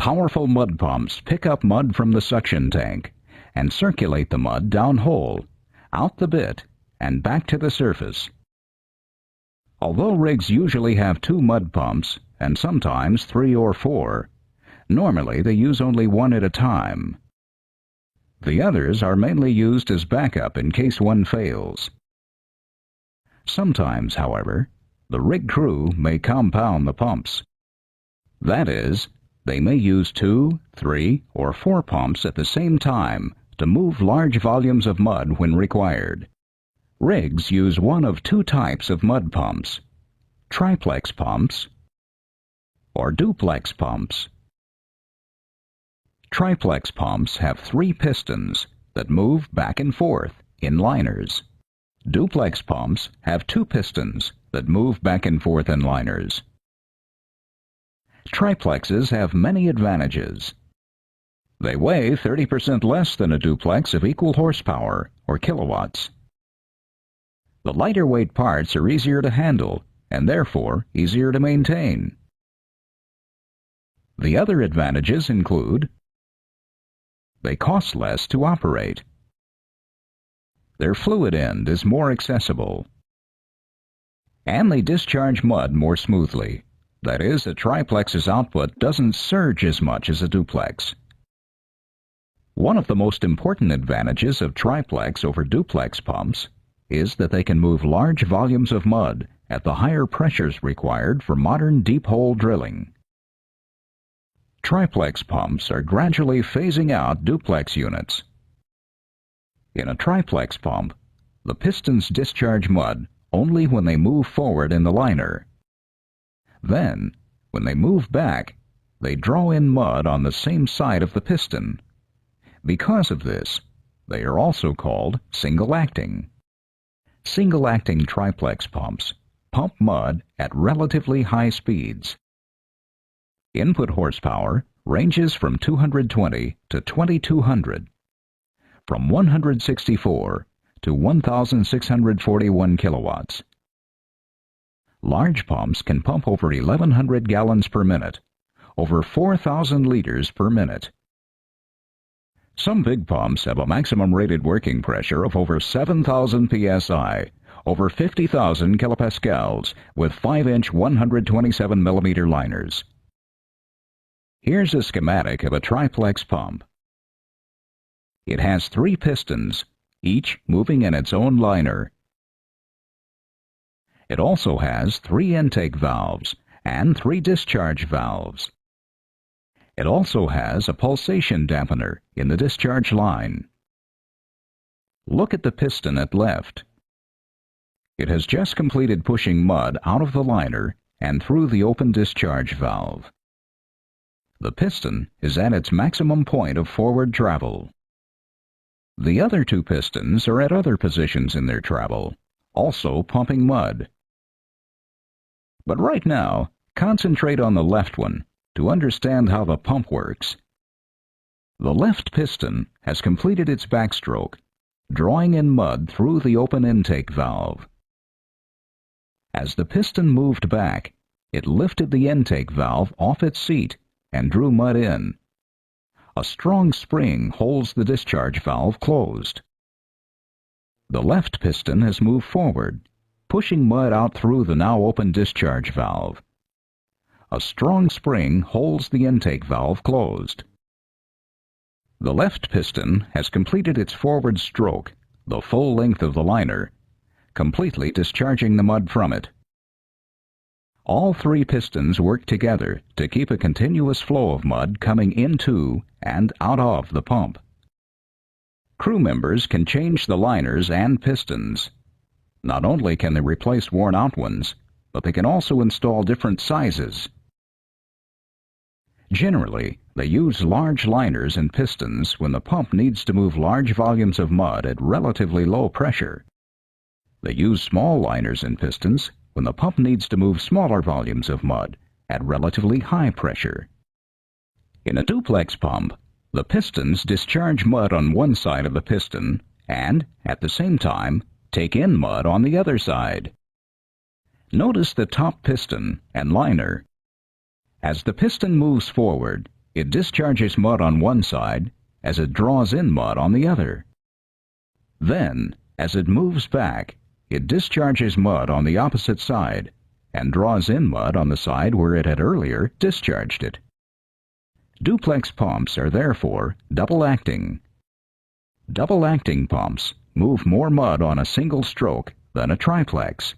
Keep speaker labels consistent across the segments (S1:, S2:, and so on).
S1: Powerful mud pumps pick up mud from the suction tank and circulate the mud downhole, out the bit, and back to the surface. Although rigs usually have 2 mud pumps, and sometimes 3 or 4, normally they use only one at a time. The others are mainly used as backup in case one fails. Sometimes, however, the rig crew may compound the pumps. That is, they may use 2, 3, or 4 pumps at the same time to move large volumes of mud when required. Rigs use one of 2 types of mud pumps: Triplex pumps or Duplex pumps. Triplex pumps have 3 pistons that move back and forth in liners. Duplex pumps have 2 pistons that move back and forth in liners. Triplexes have many advantages. They weigh 30% less than a duplex of equal horsepower or kilowatts. The lighter weight parts are easier to handle and therefore easier to maintain. The other advantages include: they cost less to operate. Their fluid end is more accessible. And they discharge mud more smoothly. That is, a triplex's output doesn't surge as much as a duplex. One of the most important advantages of triplex over duplex pumps is that they can move large volumes of mud at the higher pressures required for modern deep hole drilling. Triplex pumps are gradually phasing out duplex units. In a triplex pump, the pistons discharge mud only when they move forward in the liner. Then, when they move back, they draw in mud on the same side of the piston. Because of this, they are also called single-acting. Single-acting triplex pumps pump mud at relatively high speeds. Input horsepower ranges from 220 to 2200, from 164 to 1641 kilowatts. Large pumps can pump over 1,100 gallons per minute, over 4,000 liters per minute. Some big pumps have a maximum rated working pressure of over 7,000 psi, over 50,000 kilopascals, with 5-inch 127 millimeter liners. Here's a schematic of a triplex pump. It has 3 pistons, each moving in its own liner. It also has 3 intake valves and 3 discharge valves. It also has a pulsation dampener in the discharge line. Look at the piston at left. It has just completed pushing mud out of the liner and through the open discharge valve. The piston is at its maximum point of forward travel. The other 2 pistons are at other positions in their travel, also pumping mud. But right now, concentrate on the left one to understand how the pump works. The left piston has completed its backstroke, drawing in mud through the open intake valve. As the piston moved back, it lifted the intake valve off its seat and drew mud in. A strong spring holds the discharge valve closed. The left piston has moved forward, pushing mud out through the now open discharge valve. A strong spring holds the intake valve closed. The left piston has completed its forward stroke, the full length of the liner, completely discharging the mud from it. All 3 pistons work together to keep a continuous flow of mud coming into and out of the pump. Crew members can change the liners and pistons. Not only can they replace worn-out ones, but they can also install different sizes. Generally, they use large liners and pistons when the pump needs to move large volumes of mud at relatively low pressure. They use small liners and pistons when the pump needs to move smaller volumes of mud at relatively high pressure. In a duplex pump, the pistons discharge mud on one side of the piston and, at the same time, take in mud on the other side. Notice the top piston and liner. As the piston moves forward, it discharges mud on one side as it draws in mud on the other. Then, as it moves back, it discharges mud on the opposite side and draws in mud on the side where it had earlier discharged it. Duplex pumps are therefore double-acting. Double-acting pumps move more mud on a single stroke than a triplex.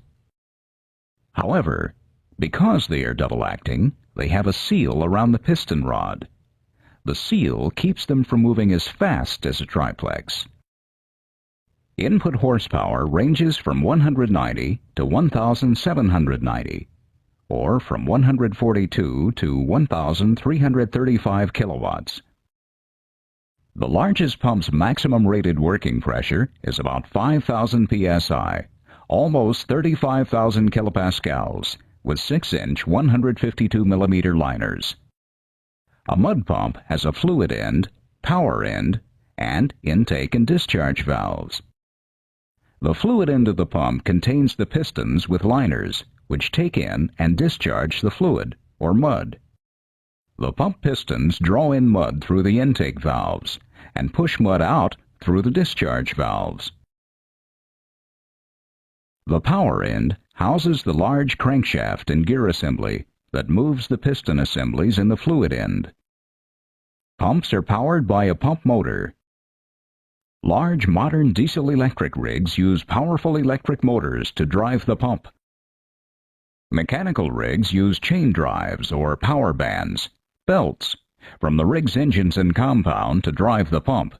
S1: However, because they are double-acting, they have a seal around the piston rod. The seal keeps them from moving as fast as a triplex. Input horsepower ranges from 190 to 1,790, or from 142 to 1,335 kilowatts. The largest pump's maximum rated working pressure is about 5,000 psi, almost 35,000 kilopascals, with 6-inch 152mm liners. A mud pump has a fluid end, power end, and intake and discharge valves. The fluid end of the pump contains the pistons with liners, which take in and discharge the fluid, or mud. The pump pistons draw in mud through the intake valves and push mud out through the discharge valves. The power end houses the large crankshaft and gear assembly that moves the piston assemblies in the fluid end. Pumps are powered by a pump motor. Large modern diesel-electric rigs use powerful electric motors to drive the pump. Mechanical rigs use chain drives or power bands, belts, from the rig's engines and compound to drive the pump.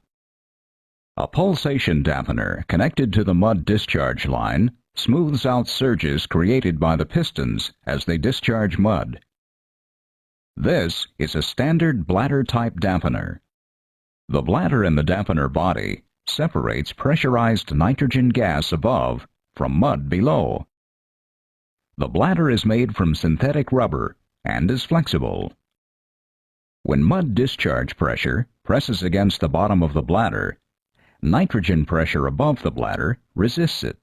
S1: A pulsation dampener connected to the mud discharge line smooths out surges created by the pistons as they discharge mud. This is a standard bladder-type dampener. The bladder in the dampener body separates pressurized nitrogen gas above from mud below. The bladder is made from synthetic rubber and is flexible. When mud discharge pressure presses against the bottom of the bladder, nitrogen pressure above the bladder resists it.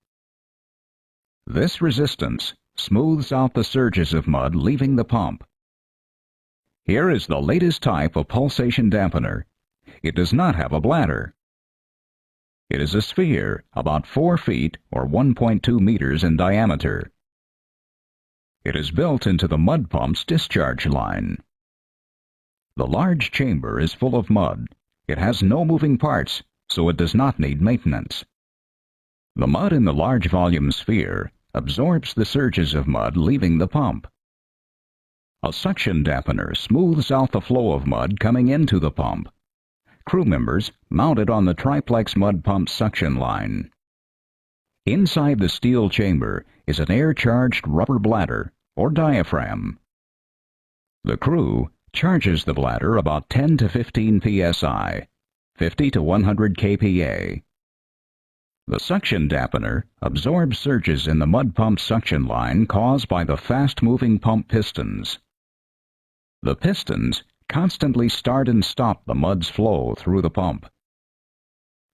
S1: This resistance smooths out the surges of mud leaving the pump. Here is the latest type of pulsation dampener. It does not have a bladder. It is a sphere about 4 feet or 1.2 meters in diameter. It is built into the mud pump's discharge line. The large chamber is full of mud. It has no moving parts, so it does not need maintenance. The mud in the large volume sphere absorbs the surges of mud leaving the pump. A suction dampener smooths out the flow of mud coming into the pump. Crew members mounted on the Triplex mud pump suction line. Inside the steel chamber is an air-charged rubber bladder, or diaphragm. The crew charges the bladder about 10 to 15 psi, 50 to 100 kPa. The suction dampener absorbs surges in the mud pump suction line caused by the fast-moving pump pistons. The pistons constantly start and stop the mud's flow through the pump.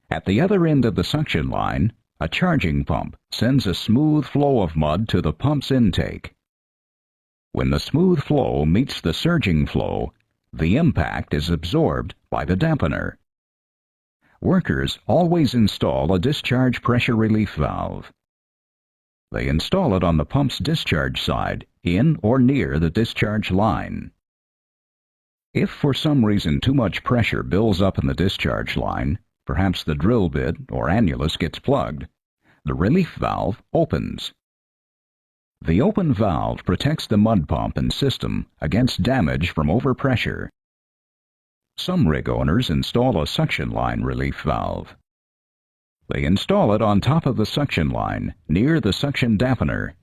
S1: At the other end of the suction line, a charging pump sends a smooth flow of mud to the pump's intake. When the smooth flow meets the surging flow, the impact is absorbed by the dampener. Workers always install a discharge pressure relief valve. They install it on the pump's discharge side, in or near the discharge line. If for some reason too much pressure builds up in the discharge line, perhaps the drill bit or annulus gets plugged, the relief valve opens. The open valve protects the mud pump and system against damage from overpressure. Some rig owners install a suction line relief valve. They install it on top of the suction line, near the suction dampener.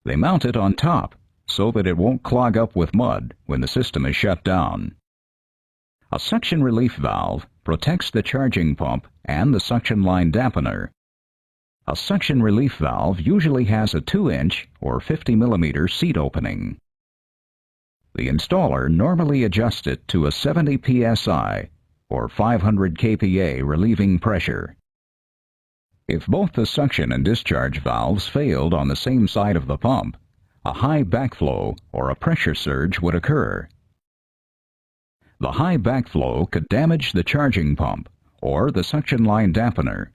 S1: They mount it on top so that it won't clog up with mud when the system is shut down. A suction relief valve protects the charging pump and the suction line dampener. A suction relief valve usually has a 2-inch or 50mm seat opening. The installer normally adjusts it to a 70 psi or 500 kPa relieving pressure. If both the suction and discharge valves failed on the same side of the pump, a high backflow or a pressure surge would occur. The high backflow could damage the charging pump or the suction line dampener.